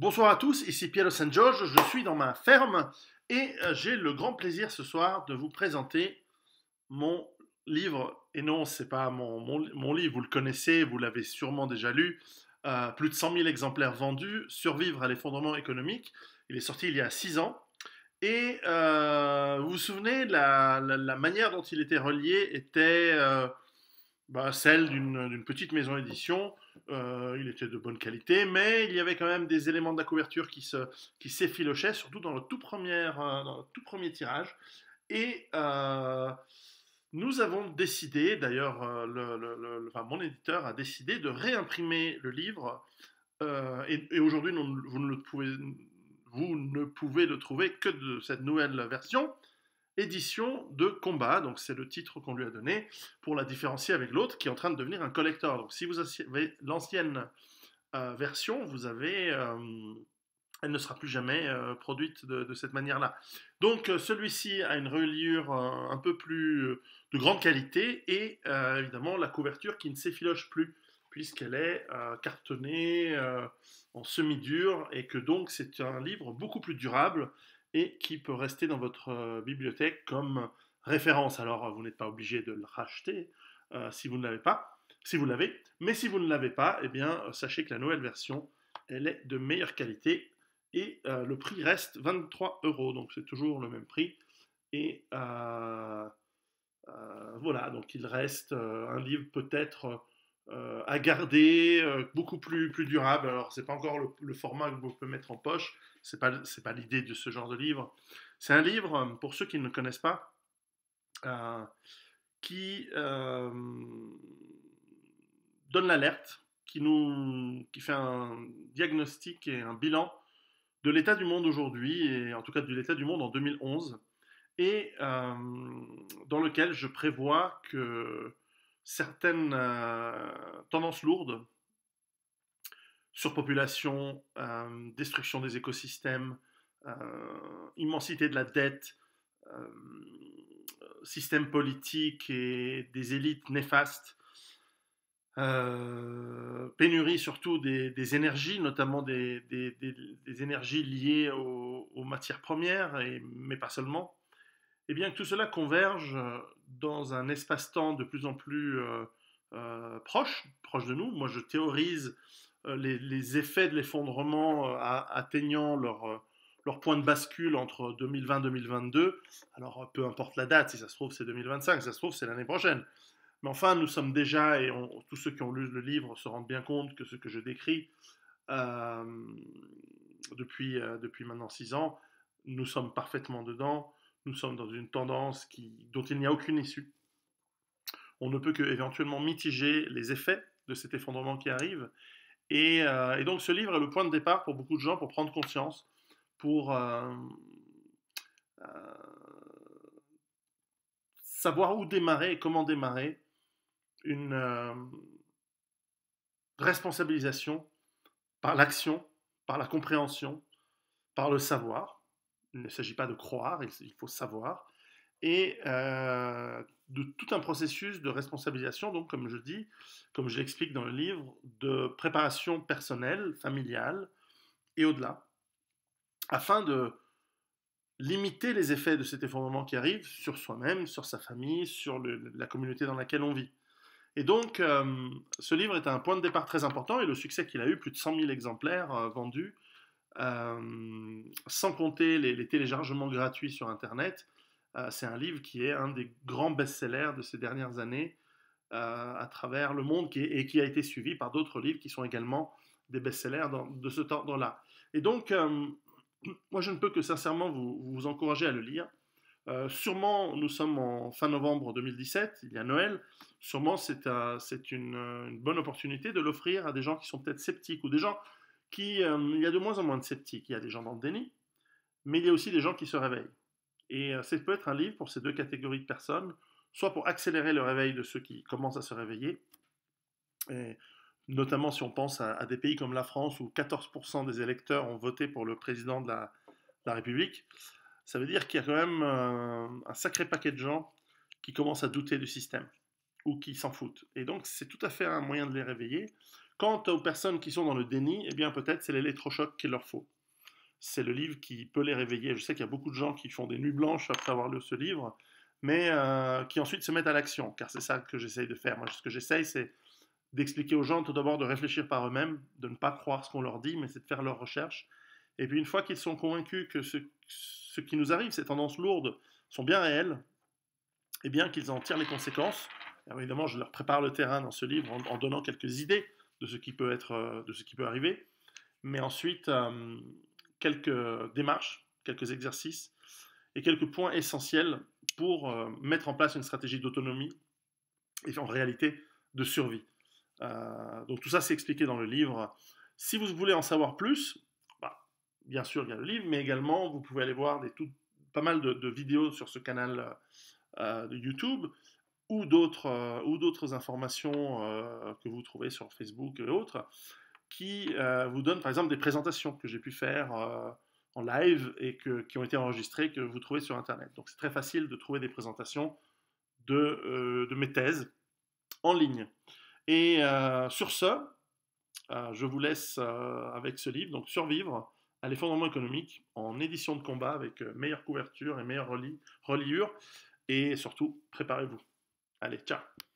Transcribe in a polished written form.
Bonsoir à tous, ici Piero San Giorgio, je suis dans ma ferme et j'ai le grand plaisir ce soir de vous présenter mon livre. Et non, c'est pas mon livre, vous le connaissez, vous l'avez sûrement déjà lu. Plus de 100 000 exemplaires vendus, Survivre à l'effondrement économique. Il est sorti il y a 6 ans. Et vous vous souvenez, la manière dont il était relié était celle d'une petite maison édition. Il était de bonne qualité, mais il y avait quand même des éléments de la couverture qui s'effilochaient, surtout dans le tout premier tirage. Et nous avons décidé, d'ailleurs, mon éditeur a décidé de réimprimer le livre. Et aujourd'hui, vous ne pouvez le trouver que de cette nouvelle version édition de combat, donc c'est le titre qu'on lui a donné, pour la différencier avec l'autre qui est en train de devenir un collector. Donc si vous avez l'ancienne version, elle ne sera plus jamais produite de cette manière-là. Donc celui-ci a une reliure un peu plus de grande qualité et évidemment la couverture qui ne s'effiloche plus puisqu'elle est cartonnée en semi-dur et que donc c'est un livre beaucoup plus durable et qui peut rester dans votre bibliothèque comme référence. Alors vous n'êtes pas obligé de le racheter si vous ne l'avez pas, si vous l'avez, mais si vous ne l'avez pas, eh bien sachez que la nouvelle version elle est de meilleure qualité et le prix reste 23 euros, donc c'est toujours le même prix. Et voilà, donc il reste un livre peut-être à garder, beaucoup plus durable. Alors c'est pas encore le format que vous pouvez mettre en poche, c'est pas l'idée de ce genre de livre. C'est un livre, pour ceux qui ne le connaissent pas, euh, qui donne l'alerte, qui fait un diagnostic et un bilan de l'état du monde aujourd'hui, et en tout cas de l'état du monde en 2011, et dans lequel je prévois que certaines tendances lourdes, surpopulation, destruction des écosystèmes, immensité de la dette, euh, système politique et des élites néfastes, pénurie surtout des énergies, notamment des énergies liées aux matières premières, mais pas seulement, et bien que tout cela converge dans un espace-temps de plus en plus proche de nous. Moi, je théorise les effets de l'effondrement atteignant leur point de bascule entre 2020-2022. Alors, peu importe la date, si ça se trouve, c'est 2025, si ça se trouve, c'est l'année prochaine. Mais enfin, nous sommes déjà, et tous ceux qui ont lu le livre se rendent bien compte que ce que je décris euh, depuis maintenant 6 ans, nous sommes parfaitement dedans. Nous sommes dans une tendance dont il n'y a aucune issue. On ne peut que éventuellement mitiger les effets de cet effondrement qui arrive. Et donc ce livre est le point de départ pour beaucoup de gens pour prendre conscience, pour savoir où démarrer et comment démarrer une responsabilisation par l'action, par la compréhension, par le savoir. Il ne s'agit pas de croire, il faut savoir. Et de tout un processus de responsabilisation, donc comme je dis, comme je l'explique dans le livre, de préparation personnelle, familiale et au-delà, afin de limiter les effets de cet effondrement qui arrive sur soi-même, sur sa famille, sur la communauté dans laquelle on vit. Et donc, ce livre est un point de départ très important et le succès qu'il a eu, plus de 100 000 exemplaires vendus, sans compter les téléchargements gratuits sur Internet. C'est un livre qui est un des grands best-sellers de ces dernières années à travers le monde et qui a été suivi par d'autres livres qui sont également des best-sellers de ce temps-là. Et donc, moi, je ne peux que sincèrement vous encourager à le lire. Sûrement, nous sommes en fin novembre 2017, il y a Noël. Sûrement, c'est une bonne opportunité de l'offrir à des gens qui sont peut-être sceptiques ou des gens il y a de moins en moins de sceptiques. Il y a des gens dans le déni, mais il y a aussi des gens qui se réveillent. Et c'est peut être un livre pour ces deux catégories de personnes, soit pour accélérer le réveil de ceux qui commencent à se réveiller, et notamment si on pense à des pays comme la France où 14% des électeurs ont voté pour le président de la République. Ça veut dire qu'il y a quand même un sacré paquet de gens qui commencent à douter du système ou qui s'en foutent. Et donc c'est tout à fait un moyen de les réveiller, Quant aux personnes qui sont dans le déni, eh bien peut-être c'est l'électrochoc qu'il leur faut. C'est le livre qui peut les réveiller. Je sais qu'il y a beaucoup de gens qui font des nuits blanches après avoir lu ce livre, mais qui ensuite se mettent à l'action, car c'est ça que j'essaye de faire. Moi, ce que j'essaye, c'est d'expliquer aux gens tout d'abord de réfléchir par eux-mêmes, de ne pas croire ce qu'on leur dit, mais c'est de faire leurs recherches. Et puis une fois qu'ils sont convaincus que ce qui nous arrive, ces tendances lourdes, sont bien réelles, eh bien qu'ils en tirent les conséquences. Alors évidemment, je leur prépare le terrain dans ce livre en donnant quelques idées de ce qui peut être, de ce qui peut arriver, mais ensuite quelques démarches, quelques exercices et quelques points essentiels pour mettre en place une stratégie d'autonomie et en réalité de survie. Donc tout ça, c'est expliqué dans le livre. Si vous voulez en savoir plus, bah, bien sûr, il y a le livre, mais également, vous pouvez aller voir pas mal de vidéos sur ce canal de YouTube ou d'autres informations que vous trouvez sur Facebook et autres, qui vous donnent par exemple des présentations que j'ai pu faire en live et qui ont été enregistrées, que vous trouvez sur Internet. Donc c'est très facile de trouver des présentations de mes thèses en ligne. Et sur ce, je vous laisse avec ce livre, donc Survivre à l'effondrement économique, en édition de combat avec meilleure couverture et meilleure reliure. Et surtout, préparez-vous. Allez, ciao!